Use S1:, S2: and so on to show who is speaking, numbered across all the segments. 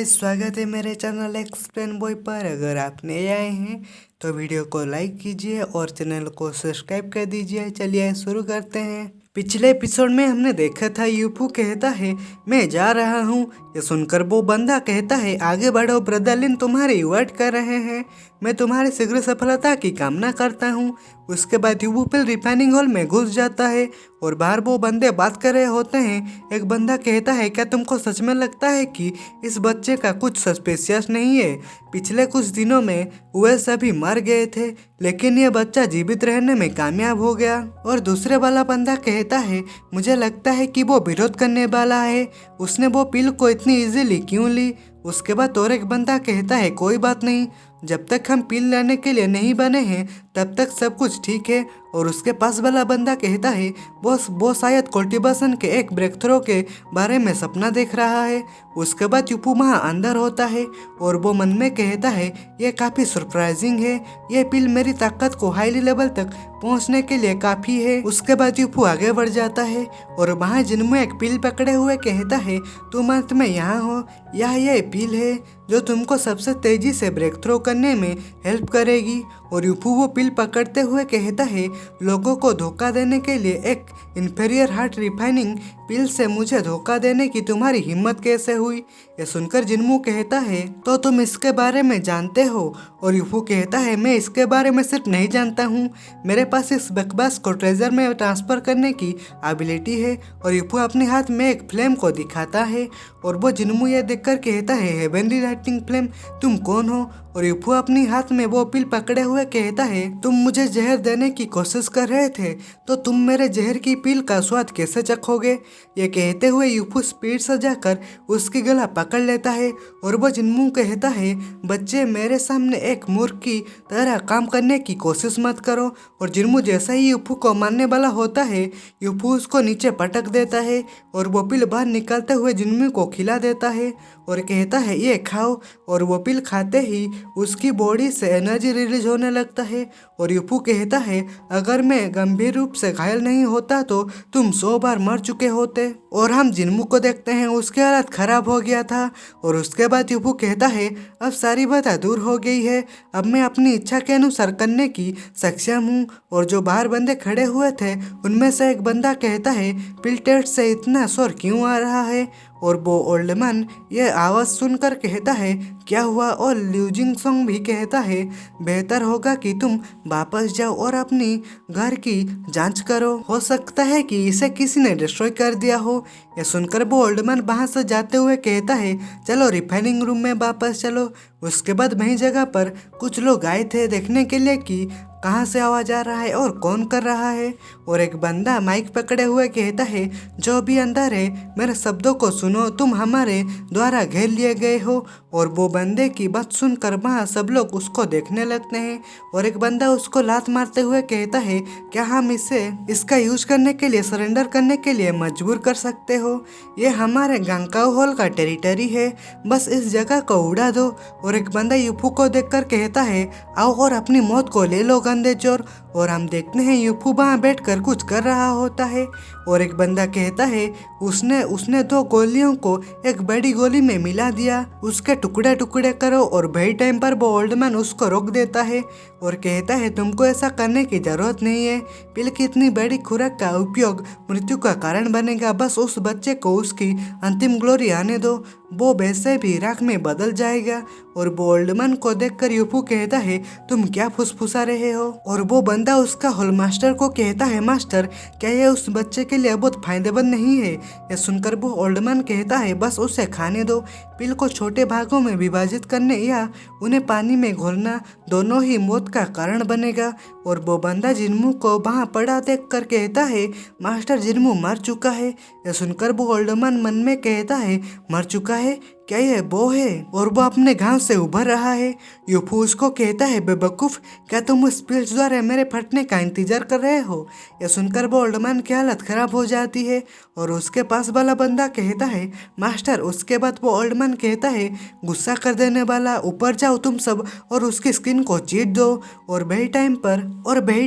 S1: Guys, स्वागत है मेरे चैनल एक्सप्लेन बॉय पर। अगर आप नए आए हैं तो वीडियो को लाइक कीजिए और चैनल को सब्सक्राइब कर दीजिए। चलिए शुरू करते हैं। पिछले एपिसोड में हमने देखा था यूफू कहता है मैं जा रहा हूँ। ये सुनकर वो बंदा कहता है आगे बढ़ो ब्रदर लिन, तुम्हारी वेट कर रहे हैं। मैं तुम्हारी शीघ्र सफलता की कामना करता हूँ। उसके बाद यूफू रिफाइनिंग हॉल में घुस जाता है और बाहर वो बंदे बात कर रहे होते हैं। एक बंदा कहता है क्या तुमको सच में लगता है कि इस बच्चे का कुछ सस्पिशियस नहीं है? पिछले कुछ दिनों में वे सभी मर गए थे लेकिन ये बच्चा जीवित रहने में कामयाब हो गया। और दूसरे वाला बंदा कहता है मुझे लगता है कि वो विरोध करने वाला है, उसने वो पिल को इतनी इजीली क्यों ली? उसके बाद और एक बंदा कहता है कोई बात नहीं, जब तक हम पिल लेने के लिए नहीं बने हैं तब तक सब कुछ ठीक है। और उसके पास वाला बंदा कहता है वो शायद कल्टीवेशन के एक ब्रेक थ्रो के बारे में सपना देख रहा है। उसके बाद यूफू वहाँ अंदर होता है और वो मन में कहता है ये काफ़ी सरप्राइजिंग है, ये पिल मेरी ताकत को हाईली लेवल तक पहुँचने के लिए काफ़ी है। उसके बाद यूफू आगे बढ़ जाता है और वहाँ जिनमें एक पिल पकड़े हुए कहता है तुम अंत में यहाँ हो, यह ये पिल है जो तुमको सबसे तेजी से ब्रेक थ्रो करने में हेल्प करेगी। और यूफू वो पिल पकड़ते हुए कहता है लोगों को धोखा देने के लिए एक इन्फीरियर हार्ट रिफाइनिंग पिल से मुझे धोखा देने की तुम्हारी हिम्मत कैसे हुई? ये सुनकर जिनमू कहता है तो तुम इसके बारे में जानते हो? और यूफू कहता है मैं इसके बारे में सिर्फ नहीं जानता हूँ, मेरे पास इस बकवास को ट्रेजर में ट्रांसफर करने की एबिलिटी है। और यूफू अपने हाथ में एक फ्लेम को दिखाता है और वो जिनमू ये देखकर कहता है हेवनली लाइटिंग फ्लेम, तुम कौन हो? और यूफू अपनी हाथ में वो पिल पकड़े हुए कहता है तुम मुझे जहर देने की कोशिश कर रहे थे तो तुम मेरे जहर की पिल का स्वाद कैसे चखोगे? ये कहते हुए यूफू स्पीड से जाकर उसकी गला पकड़ लेता है और वो जिनमू कहता है बच्चे मेरे सामने एक मूर्ख की तरह काम करने की कोशिश मत करो। और जिनमू जैसा ही यूफू को मारने वाला होता है यूफू उसको नीचे पटक देता है और वो पिल बाहर निकालते हुए जिनमू को खिला देता है और कहता है ये खाओ। और वो पिल खाते ही उसकी बॉडी से एनर्जी रिलीज होने लगता है और यूफू कहता है अगर मैं गंभीर रूप से घायल नहीं होता तो तुम 100 बार मर चुके होते। और हम जिनमू को देखते हैं उसकी हालत खराब हो गया था। और उसके बाद यूफू कहता है अब सारी बातें दूर हो गई है, अब मैं अपनी इच्छा के अनुसार करने की सक्षम हूँ। और जो बाहर बंदे खड़े हुए थे उनमें से एक बंदा कहता है पिल टेस्ट से इतना शोर क्यों आ रहा है? और वो ओल्ड मैन ये आवाज़ सुनकर कहता है क्या हुआ? और ल्यूजिंग सॉन्ग भी कहता है बेहतर होगा कि तुम वापस जाओ और अपनी घर की जांच करो, हो सकता है कि इसे किसी ने डिस्ट्रॉय कर दिया हो। ये सुनकर वो ओल्ड मैन वहाँ से जाते हुए कहता है चलो रिफाइनिंग रूम में वापस चलो। उसके बाद वही जगह पर कुछ लोग आए थे देखने के लिए कि कहाँ से आवाज़ आ रहा है और कौन कर रहा है। और एक बंदा माइक पकड़े हुए कहता है जो भी अंदर है मेरे शब्दों को सुनो, तुम हमारे द्वारा घेर लिए गए हो। और वो बंदे की बात सुनकर वहाँ सब लोग उसको देखने लगते हैं और एक बंदा उसको लात मारते हुए कहता है क्या हम इसका यूज करने के लिए सरेंडर करने के लिए मजबूर कर सकते हो? ये हमारे गांकाओ हॉल का टेरिटरी है, बस इस जगह को उड़ा दो। और एक बंदा यूफू को देखकर कहता है आओ और अपनी मौत को ले लो गंदे चोर। और हम देखते हैं यूफू वहाँ बैठकर कुछ कर रहा होता है और एक बंदा कहता है उसने 2 गोलियों को एक बड़ी गोली में मिला दिया, उसके टुकड़े टुकड़े करो। और वही टाइम पर वो ओल्ड मैन उसको रोक देता है और कहता है तुमको ऐसा करने की जरूरत नहीं है, पिल की इतनी बड़ी खुराक का उपयोग मृत्यु का कारण बनेगा, बस उस बच्चे को उसकी अंतिम ग्लोरी आने दो, वो वैसे भी राख में बदल जाएगा। और वो ओल्ड मैन को देखकर यूफू कहता है तुम क्या फुसफुसा रहे हो? और वो बंदा उसका हॉल मास्टर को कहता है मास्टर क्या ये उस बच्चे के लिए बहुत फायदेमंद नहीं है? ये सुनकर वो ओल्ड मैन कहता है बस उसे खाने दो, पिल को छोटे भागों में विभाजित करने या उन्हें पानी में घोलना दोनों ही मौत का कारण बनेगा। और वो बंदा जिनमू को वहाँ पड़ा देख कर कहता है मास्टर जिनमू मर चुका है। यह सुनकर वो ओल्ड मैन मन में कहता है मर चुका है, क्या ये वो है? और वो अपने घाव से उभर रहा है। यूफू उसको कहता है बेवकूफ, क्या तुम उस पिल्स द्वारा मेरे फटने का इंतजार कर रहे हो? यह सुनकर वो ओल्ड मैन की हालत खराब हो जाती है और उसके पास वाला बंदा कहता है मास्टर। उसके बाद वो ओल्ड मैन कहता है गुस्सा कर देने वाला, ऊपर जाओ तुम सब और उसकी स्किन को चीर दो। और वही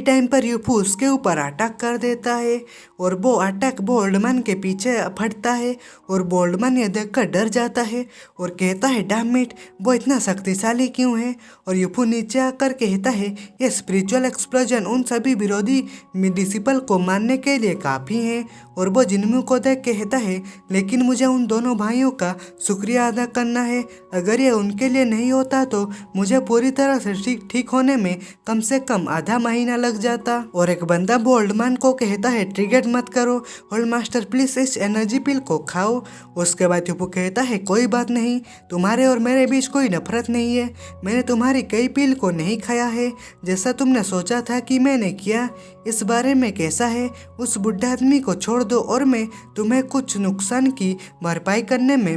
S1: टाइम पर यूफू उसके ऊपर अटैक कर देता है और वो अटैक वो ओल्ड मैन के पीछे फटता है और वो ओल्ड मैन ये देखकर डर जाता है और कहता है डैमिट वो इतना शक्तिशाली क्यों है। और यूफू नीचे आकर कहता है ये स्पिरिचुअल एक्सप्लोजन उन सभी विरोधी डिसिपल को मारने के लिए काफ़ी है। और वो जिन्मू को देख कहता है लेकिन मुझे उन दोनों भाइयों का शुक्रिया अदा करना है, अगर ये उनके लिए नहीं होता तो मुझे पूरी तरह से ठीक होने में कम से कम आधा महीना लग जाता। और एक बंदा वो ओल्डमैन को कहता है ट्रिगर मत करो ओल्ड मास्टर, प्लीज इस एनर्जी पिल को खाओ। उसके बाद यूफू कहता है कोई बात नहीं, तुम्हारे और मेरे बीच कोई नफरत नहीं है, मैंने तुम्हारी कई पिल को नहीं खाया है जैसा तुमने सोचा था कि मैंने किया। इस बारे में कैसा है, उस बुढ़े आदमी को छोड़ दो और मैं तुम्हें कुछ नुकसान की भरपाई करने में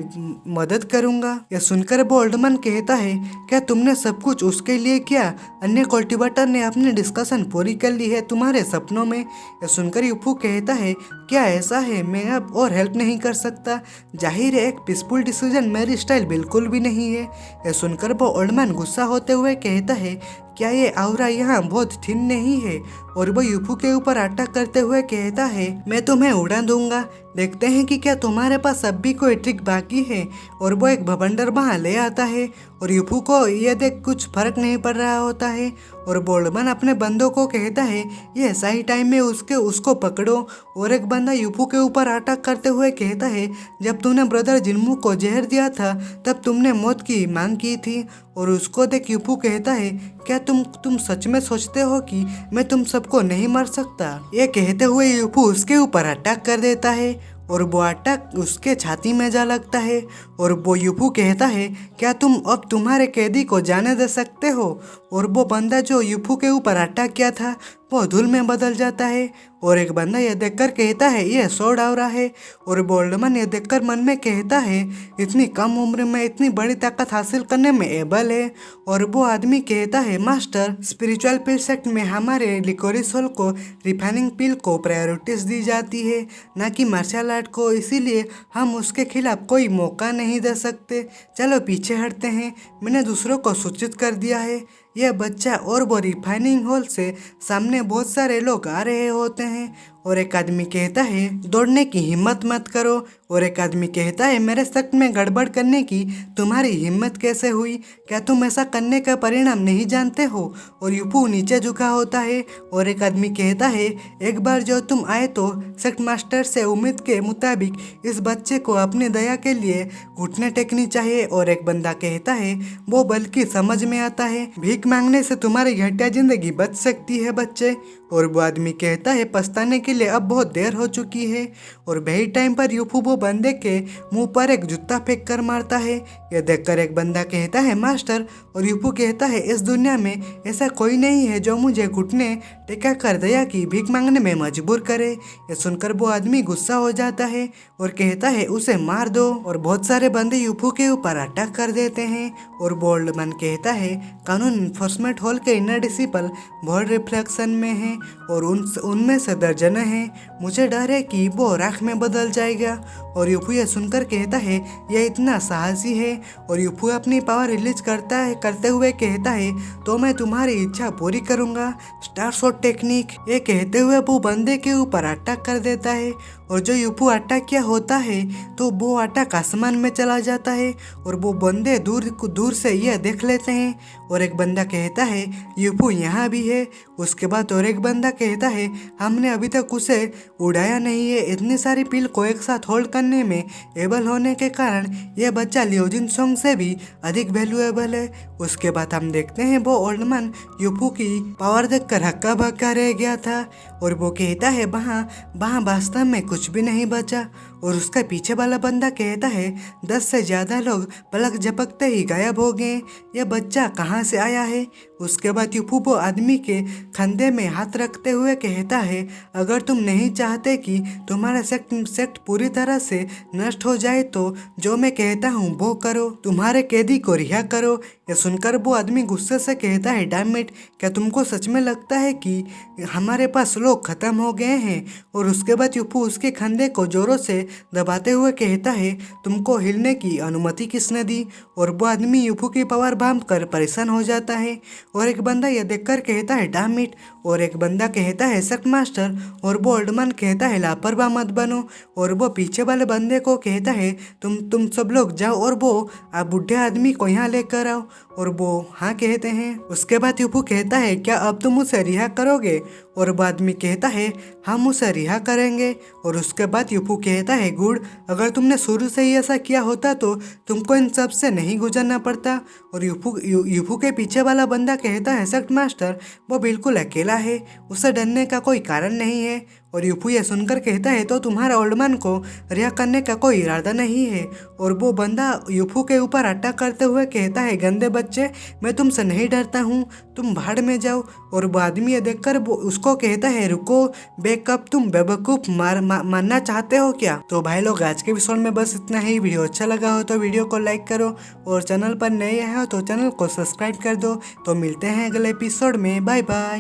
S1: मदद करूंगा। यह सुनकर वो ओल्डमैन कहता है क्या तुमने सब कुछ उसके लिए किया, अन्य कल्टीवेटर ने अपनी डिस्कशन पूरी कर ली है तुम्हारे सपनों में। यह सुनकर यूफू कहता है क्या ऐसा है, मैं अब और हेल्प नहीं कर सकता, जाहिर है एक पीसफुल डिसीजन मेरी स्टाइल बिल्कुल भी नहीं है। यह सुनकर वो ओल्डमैन गुस्सा होते हुए कहता है क्या ये आउरा यहाँ बहुत थिन नहीं है। और वो यूफू के ऊपर अटैक करते हुए कहता है मैं तुम्हें उड़ा दूंगा, देखते हैं कि क्या तुम्हारे पास अब भी कोई ट्रिक बाकी है। और वो एक भवंडर वहाँ ले आता है और यूफू को ये देख कुछ फर्क नहीं पड़ रहा होता है। और बोल्डमैन अपने बंदों को कहता है ये सही टाइम में उसको पकड़ो। और एक बंदा यूफू के ऊपर अटैक करते हुए कहता है जब तुमने ब्रदर जिन्मू को जहर दिया था तब तुमने मौत की मांग की थी। और उसको देख यूफू कहता है क्या तुम सच में सोचते हो कि मैं तुम सबको नहीं मार सकता। ये कहते हुए यूफू उसके ऊपर अटैक कर देता है और वो अटैक उसके छाती में जा लगता है। और वो यूफू कहता है क्या तुम अब तुम्हारे कैदी को जाने दे सकते हो। और वो बंदा जो यूफू के ऊपर अटैक किया था वो धूल में बदल जाता है। और एक बंदा यह देखकर कहता है यह सोड आ रहा है। और बोल्डमैन यह देखकर मन में कहता है इतनी कम उम्र में इतनी बड़ी ताकत हासिल करने में एबल है। और वो आदमी कहता है मास्टर स्पिरिचुअल पिल सेक्ट में हमारे लिकोरिस होल को रिफाइनिंग पिल को प्रायोरिटीज दी जाती है ना कि मार्शल आर्ट को, इसीलिए हम उसके खिलाफ कोई मौका नहीं दे सकते। चलो पीछे हटते हैं, मैंने दूसरों को सूचित कर दिया है। यह बच्चा और वो रिफाइनिंग हॉल से सामने बहुत सारे लोग आ रहे होते हैं। और एक आदमी कहता है दौड़ने की हिम्मत मत करो। और एक आदमी कहता है मेरे सेक्ट में गड़बड़ करने की तुम्हारी हिम्मत कैसे हुई, क्या तुम ऐसा करने का परिणाम नहीं जानते हो। और यूफू नीचे झुका होता है। और एक आदमी कहता है एक बार जो तुम आए तो सेक्ट मास्टर से उम्मीद के मुताबिक इस बच्चे को अपनी दया के लिए घुटने टेकनी चाहिए। और एक बंदा कहता है वो बल्कि समझ में आता है भीख मांगने से तुम्हारी घटिया जिंदगी बच सकती है बच्चे। और वो आदमी कहता है पछताने के लिए अब बहुत देर हो चुकी है। और वही टाइम पर यूफू वो बंदे के मुंह पर एक जूता फेंक कर मारता है। यह देखकर एक बंदा कहता है मास्टर। और यूफू कहता है इस दुनिया में ऐसा कोई नहीं है जो मुझे घुटने टेका कर दया की भीख मांगने में मजबूर करे। यह सुनकर वो आदमी गुस्सा हो जाता है और कहता है उसे मार दो। और बहुत सारे बंदे यूफू के ऊपर अटैक कर देते हैं। और बोल्डमैन कहता है कानून इन्फोर्समेंट हॉल के इनर डिसिपल बहुत रिफ्लेक्शन में है और उनमें से दर्जनें हैं, मुझे डर है कि वो राख में बदल जाएगा। और यूफू यह सुनकर कहता है यह इतना साहसी है। और यूफू अपनी पावर रिलीज करते हुए कहता है तो मैं तुम्हारी इच्छा पूरी करूंगा, स्टार शॉट टेक्निक। ये कहते हुए वो बंदे के ऊपर अटैक कर देता है। और जो यूफू अटैक किया होता है तो वो अटैक आसमान में चला जाता है। और वो बंदे दूर से यह देख लेते हैं। और एक बंदा कहता है यूफू यहाँ भी है। उसके बाद और एक बंदा कहता है हमने अभी तक उसे उड़ाया नहीं है, इतनी सारी पिल को एक साथ होल्ड करने में एबल होने के कारण यह बच्चा लियोजिन सोंग से भी अधिक वैल्यूएबल है। उसके बाद हम देखते हैं वो ओल्डमैन यूफू की पावर देखकर हक्का बक्का रह गया था। और वो कहता है वहाँ वास्तव में कुछ भी नहीं बचा। और उसका पीछे वाला बंदा कहता है 10 से ज़्यादा लोग पलक झपकते ही गायब हो गए, यह बच्चा कहाँ से आया है। उसके बाद यूफू वो आदमी के कंधे में हाथ रखते हुए कहता है अगर तुम नहीं चाहते कि तुम्हारा सेक्ट पूरी तरह से नष्ट हो जाए तो जो मैं कहता हूँ वो करो, तुम्हारे कैदी को रिहा करो। ये सुनकर वो आदमी गुस्से से कहता है, डैम इट, क्या तुमको सच में लगता है कि हमारे पास लोग खत्म हो गए हैं? और उसके बाद यूफू उसके कंधे को जोरों से दबाते हुए कहता है, तुमको हिलने की अनुमति किसने दी? और वो आदमी यूफू की पावर भांप कर परेशान हो जाता है। और एक बंदा यह देखकर कहता है, डैम इट। और एक बंदा कहता है, सख्त मास्टर। और वो ओल्ड मैन कहता है, लापरवाह मत बनो। और वो पीछे वाले बंदे को कहता है, तुम सब लोग जाओ और वो आप बूढ़े आदमी को यहाँ लेकर आओ। और वो हाँ कहते हैं। उसके बाद यूफू कहता है, क्या अब तुम उसे रिहा करोगे? और वो आदमी कहता है, हम उसे रिहा करेंगे। और उसके बाद यूफू कहता है, गुड, अगर तुमने शुरू से ही ऐसा किया होता तो तुमको इन सब से नहीं गुजरना पड़ता। और यूफू के पीछे वाला बंदा कहता है, सख्त मास्टर, वो बिल्कुल अकेला है, उसे डरने का कोई कारण नहीं है। और यूफू ये सुनकर कहता है, तो तुम्हारा ओल्ड मैन को रिहा करने का कोई इरादा नहीं है। और वो बंदा यूफू के ऊपर अटैक करते हुए कहता है, गंदे बच्चे, मैं तुमसे नहीं डरता हूँ, तुम भाड़ में जाओ। और वो आदमी ये देखकर वो उसको कहता है, रुको बेकअप, तुम बेवकूफ़ मानना चाहते हो क्या? तो भाई लोग, आज के एपिसोड में बस इतना ही। वीडियो अच्छा लगा हो तो वीडियो को लाइक करो और चैनल पर नए आए हो तो चैनल को सब्सक्राइब कर दो। तो मिलते हैं अगले एपिसोड में, बाय बाय।